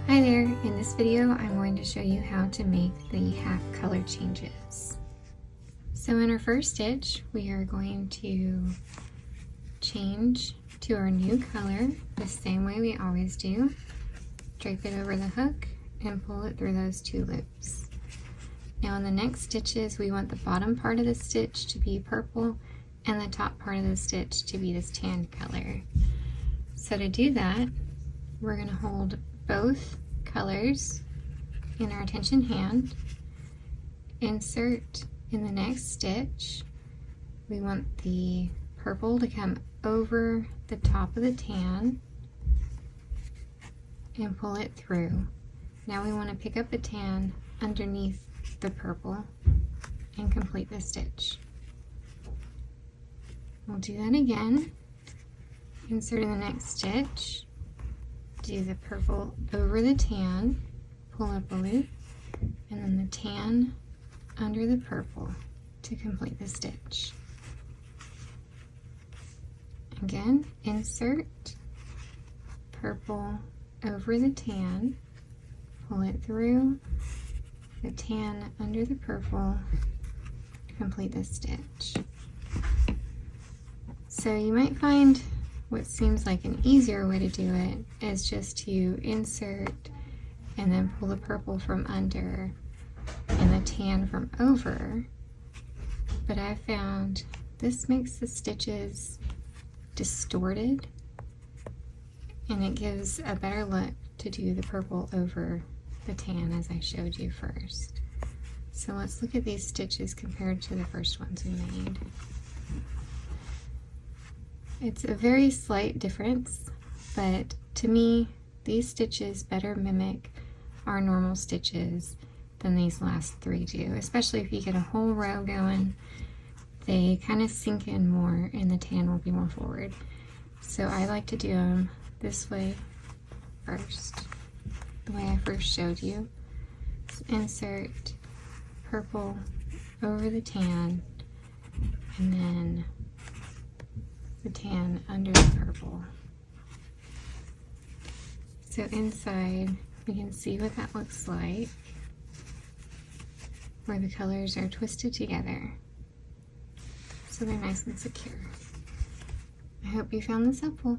Hi there, in this video I'm going to show you how to make the half color changes. So in our first stitch we are going to change to our new color the same way we always do. Drape it over the hook and pull it through those two loops. Now in the next stitches we want the bottom part of the stitch to be purple and the top part of the stitch to be this tan color. So to do that, we're going to hold both colors in our tension hand, insert in the next stitch. We want the purple to come over the top of the tan and pull it through. Now we want to pick up the tan underneath the purple and complete the stitch. We'll do that again. Insert in the next stitch, do the purple over the tan, pull up a loop, and then the tan under the purple to complete the stitch. Again, insert, purple over the tan, pull it through, the tan under the purple to complete the stitch. So you might find what seems like an easier way to do it is just to insert and then pull the purple from under and the tan from over, but I found this makes the stitches distorted and it gives a better look to do the purple over the tan as I showed you first. So let's look at these stitches compared to the first ones we made. It's a very slight difference, but to me, these stitches better mimic our normal stitches than these last three do, especially if you get a whole row going. They kind of sink in more and the tan will be more forward. So I like to do them this way first, the way I first showed you. So insert purple over the tan and then the tan under the purple. So inside we can see what that looks like, where the colors are twisted together so they're nice and secure. I hope you found this helpful.